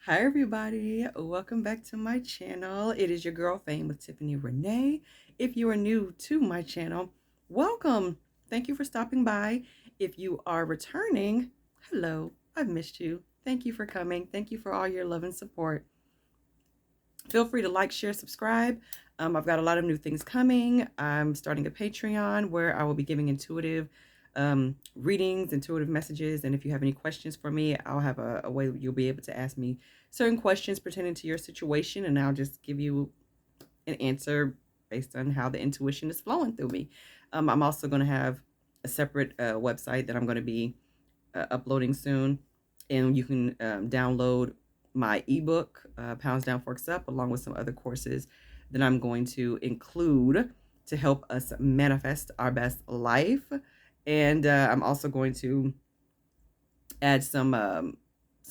Hi everybody, welcome back to my channel. It is your girl Fame with Tiffany Renee. If you are new to my channel, welcome. Thank you for stopping by. If you are returning, hello, I've missed you. Thank you for coming. Thank you for all your love and support. Feel free to like, share, subscribe. I've got a lot of new things coming. I'm starting a Patreon where I will be giving intuitive readings, intuitive messages. And if you have any questions for me, I'll have a way you'll be able to ask me certain questions pertaining to your situation. And I'll just give you an answer based on how the intuition is flowing through me. I'm also going to have a separate website that I'm going to be uploading soon. And you can download my ebook, Pounds Down, Forks Up, along with some other courses that I'm going to include to help us manifest our best life. And I'm also going to add some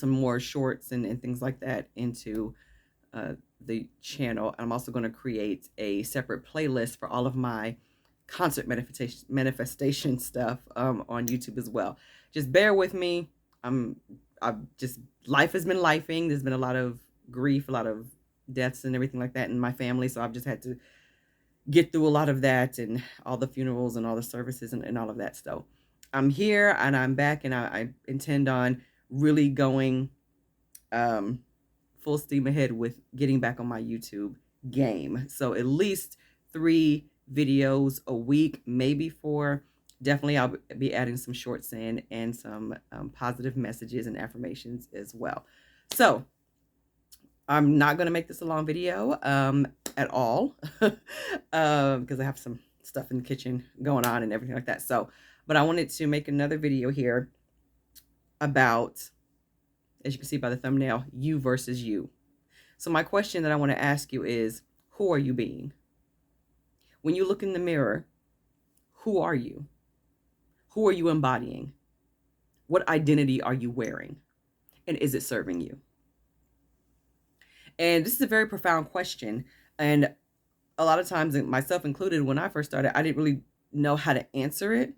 more shorts and things like that into the channel. I'm also going to create a separate playlist for all of my concert manifestation stuff on YouTube as well. Just bear with me. I've just life has been lifing. There's been a lot of grief, a lot of deaths and everything like that in my family. So I've just had to get through a lot of that and all the funerals and all the services and all of that. So I'm here and I'm back, and I intend on really going full steam ahead with getting back on my YouTube game. So at least 3 videos a week, maybe 4. Definitely I'll be adding some shorts in and some positive messages and affirmations as well. So I'm not going to make this a long video at all because I have some stuff in the kitchen going on and everything like that. So, but I wanted to make another video here about, as you can see by the thumbnail, you versus you. So my question that I want to ask you is, who are you being? When you look in the mirror, who are you? Who are you embodying? What identity are you wearing? And is it serving you? And this is a very profound question. And a lot of times, myself included, when I first started, I didn't really know how to answer it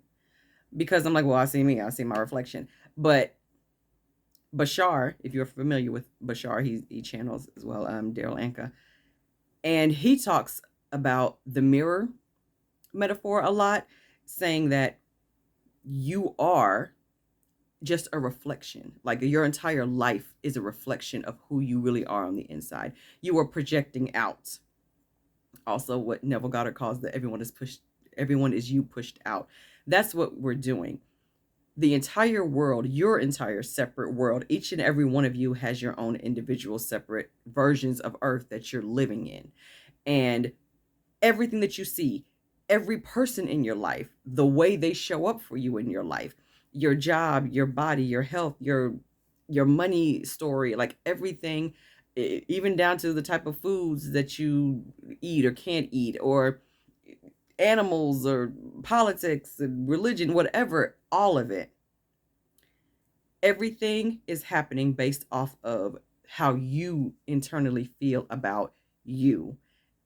because I'm like, well, I see me, I see my reflection. But Bashar, if you're familiar with Bashar, he channels as well, Daryl Anka. And he talks about the mirror metaphor a lot, saying that you are just a reflection. Like your entire life is a reflection of who you really are on the inside. You are projecting out. Also, what Neville Goddard calls that everyone is you pushed out. That's what we're doing. The entire world, your entire separate world, each and every one of you has your own individual separate versions of Earth that you're living in. And everything that you see, every person in your life, the way they show up for you in your life, your job, your body, your health, your money story, like everything, even down to the type of foods that you eat or can't eat, or animals or politics and religion, whatever, all of it. Everything is happening based off of how you internally feel about you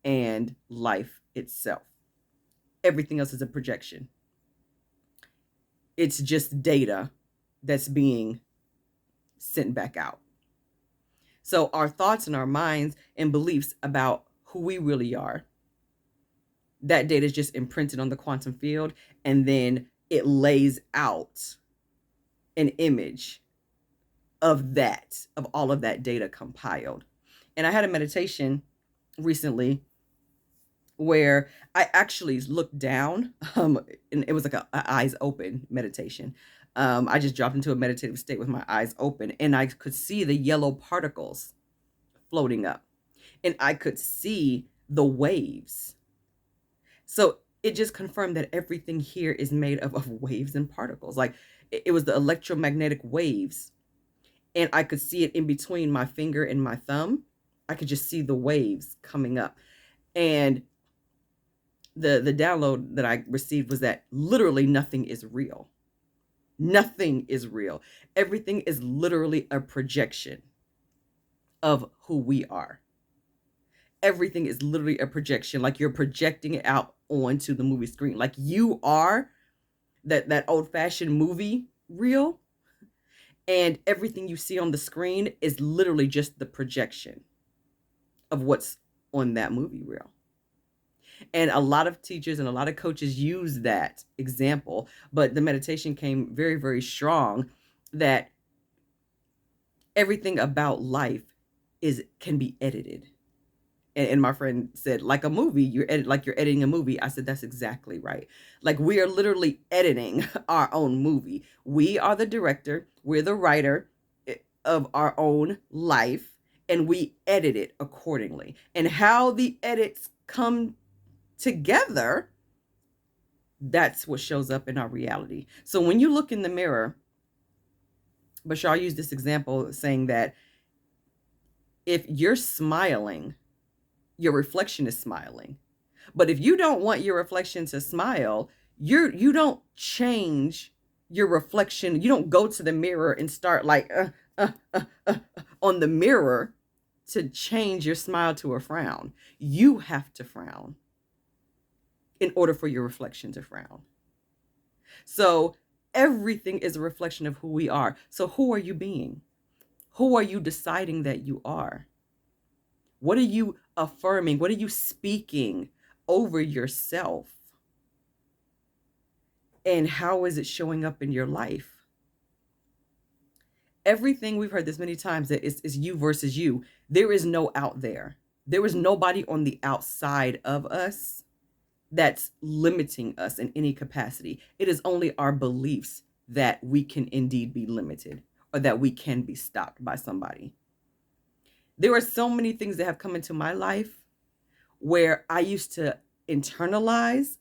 and life itself. Everything else is a projection. It's just data that's being sent back out. So our thoughts and our minds and beliefs about who we really are, that data is just imprinted on the quantum field, and then it lays out an image of that, of all of that data compiled. And I had a meditation recently where I actually looked down, and it was like a eyes open meditation. I just dropped into a meditative state with my eyes open, and I could see the yellow particles floating up, and I could see the waves. So it just confirmed that everything here is made of waves and particles. Like it was the electromagnetic waves, and I could see it in between my finger and my thumb. I could just see the waves coming up. And the download that I received was that literally nothing is real. Nothing is real. Everything is literally a projection of who we are. Everything is literally a projection, like you're projecting it out onto the movie screen. Like you are that old-fashioned movie reel, And everything you see on the screen is literally just the projection of what's on that movie reel. And a lot of teachers and a lot of coaches use that example, but the meditation came very, very strong that everything about life can be edited. And my friend said, like a movie, you're editing a movie. I said, that's exactly right. Like, we are literally editing our own movie. We are the director, we're the writer of our own life, and we edit it accordingly. And how the edits come together, that's what shows up in our reality. So when you look in the mirror, Bashar used this example saying that if you're smiling, your reflection is smiling. But if you don't want your reflection to smile, you don't change your reflection. You don't go to the mirror and start like on the mirror to change your smile to a frown. You have to frown in order for your reflection to frown. So everything is a reflection of who we are. So who are you being? Who are you deciding that you are? What are you affirming? What are you speaking over yourself? And how is it showing up in your life? Everything, we've heard this many times, that is you versus you. There is no out there. There is nobody on the outside of us that's limiting us in any capacity. It is only our beliefs that we can indeed be limited, or that we can be stopped by somebody. There are so many things that have come into my life where I used to internalize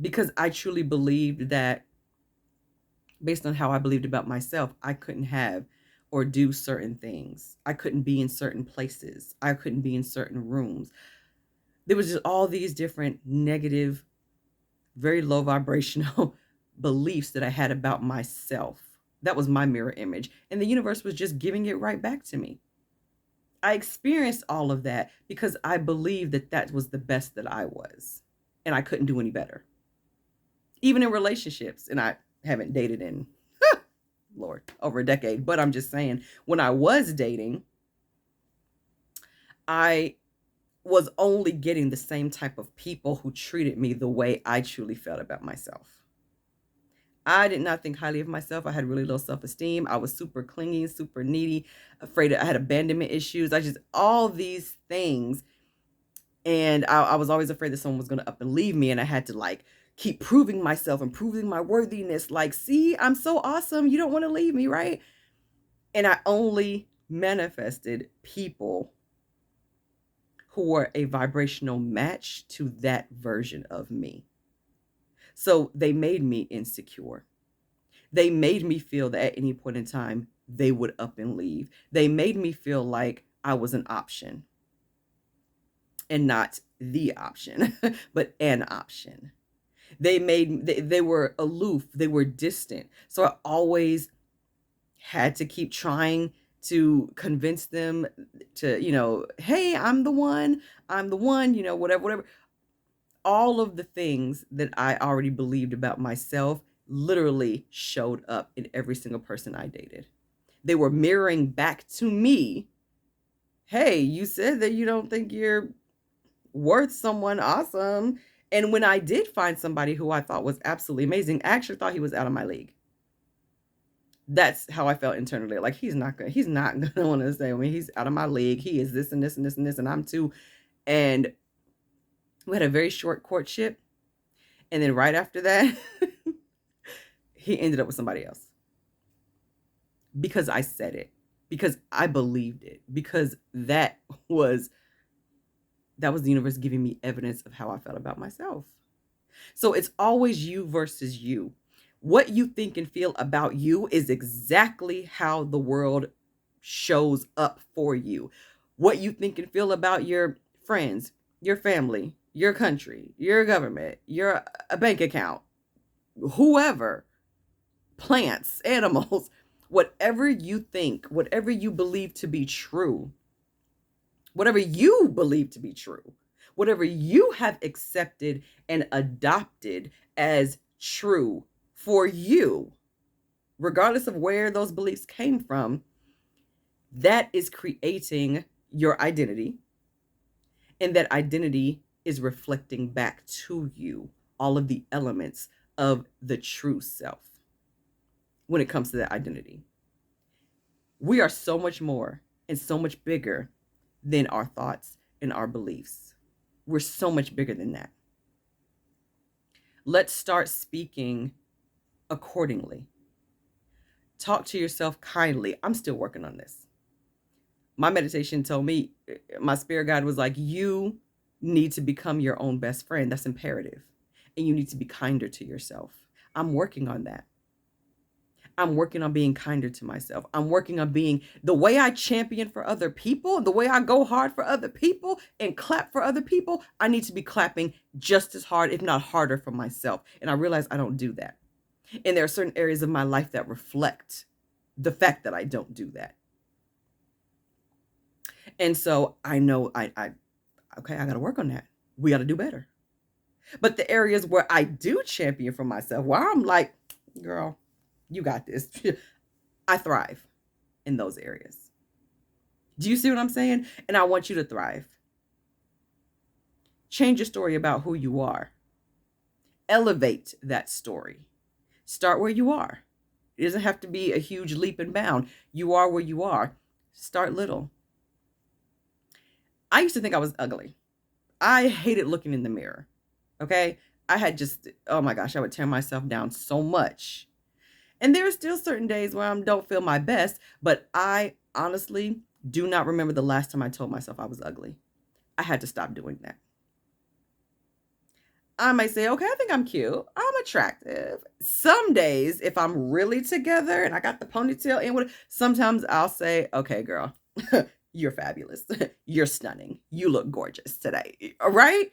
because I truly believed that, based on how I believed about myself, I couldn't have or do certain things. I couldn't be in certain places. I couldn't be in certain rooms. There was just all these different negative, very low vibrational beliefs that I had about myself. That was my mirror image. And the universe was just giving it right back to me. I experienced all of that because I believed that that was the best that I was. And I couldn't do any better. Even in relationships. And I haven't dated in, Lord, over a decade. But I'm just saying, when I was dating, I was only getting the same type of people who treated me the way I truly felt about myself. I did not think highly of myself. I had really low self-esteem. I was super clingy, super needy, afraid I had abandonment issues. All these things. And I was always afraid that someone was going to up and leave me. And I had to like keep proving myself and proving my worthiness. Like, see, I'm so awesome. You don't want to leave me, right? And I only manifested people who were a vibrational match to that version of me. So they made me insecure. They made me feel that at any point in time, they would up and leave. They made me feel like I was an option. And not the option, but an option. They were aloof. They were distant. So I always had to keep trying to convince them to, hey, I'm the one, whatever. All of the things that I already believed about myself literally showed up in every single person I dated. They were mirroring back to me, hey, you said that you don't think you're worth someone awesome. And when I did find somebody who I thought was absolutely amazing, I actually thought he was out of my league. That's how I felt internally. Like, he's not gonna want to stay with me. He's out of my league. He is this and this and this and this, and I'm too. And we had a very short courtship. And then right after that, he ended up with somebody else. Because I said it. Because I believed it. Because that was the universe giving me evidence of how I felt about myself. So it's always you versus you. What you think and feel about you is exactly how the world shows up for you. What you think and feel about your friends, your family, your country, your government, your bank account, whoever, plants, animals, whatever you think, whatever you believe to be true, whatever you believe to be true, whatever you have accepted and adopted as true for you, regardless of where those beliefs came from, that is creating your identity. And that identity is reflecting back to you all of the elements of the true self when it comes to that identity. We are so much more and so much bigger than our thoughts and our beliefs. We're so much bigger than that. Let's start speaking accordingly. Talk to yourself kindly. I'm still working on this. My meditation told me, my spirit guide was like, you need to become your own best friend. That's imperative. And you need to be kinder to yourself. I'm working on that. I'm working on being kinder to myself. I'm working on being the way I champion for other people, the way I go hard for other people and clap for other people. I need to be clapping just as hard, if not harder, for myself. And I realize I don't do that. And there are certain areas of my life that reflect the fact that I don't do that. And so I know okay, I got to work on that. We got to do better. But the areas where I do champion for myself, where I'm like, girl, you got this. I thrive in those areas. Do you see what I'm saying? And I want you to thrive. Change your story about who you are. Elevate that story. Start where you are. It doesn't have to be a huge leap and bound. You are where you are. Start little. I used to think I was ugly. I hated looking in the mirror. Okay? I had just, oh my gosh, I would tear myself down so much. And there are still certain days where I don't feel my best, but I honestly do not remember the last time I told myself I was ugly. I had to stop doing that. I might say, okay, I think I'm cute. I'm attractive. Some days, if I'm really together and I got the ponytail in, sometimes I'll say, okay, girl, you're fabulous. You're stunning. You look gorgeous today. All right?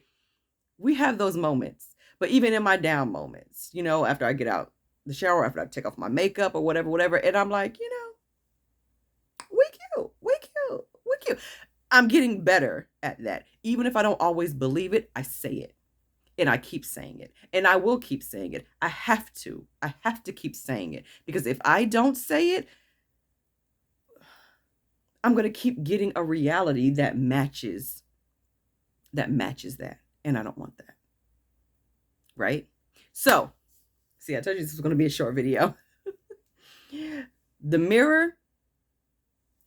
We have those moments. But even in my down moments, after I get out the shower, after I take off my makeup or whatever, and I'm like, we cute. I'm getting better at that. Even if I don't always believe it, I say it. And I keep saying it. And I will keep saying it. I have to keep saying it. Because if I don't say it, I'm going to keep getting a reality that matches that. And I don't want that. Right? So, see, I told you this was going to be a short video. The mirror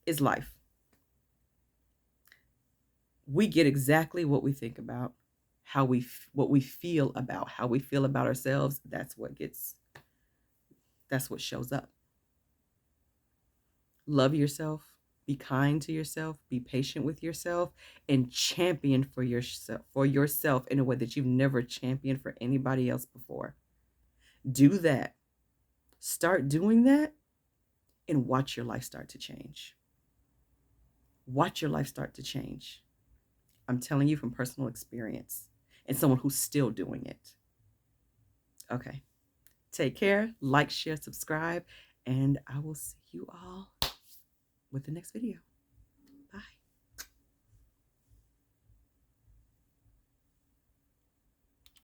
is life. We get exactly what we think about, what we feel about, how we feel about ourselves. That's what shows up. Love yourself. Be kind to yourself, be patient with yourself, and champion for yourself in a way that you've never championed for anybody else before. Do that. Start doing that and watch your life start to change. Watch your life start to change. I'm telling you from personal experience and someone who's still doing it. Okay. Take care, like, share, subscribe, and I will see you all with the next video. Bye.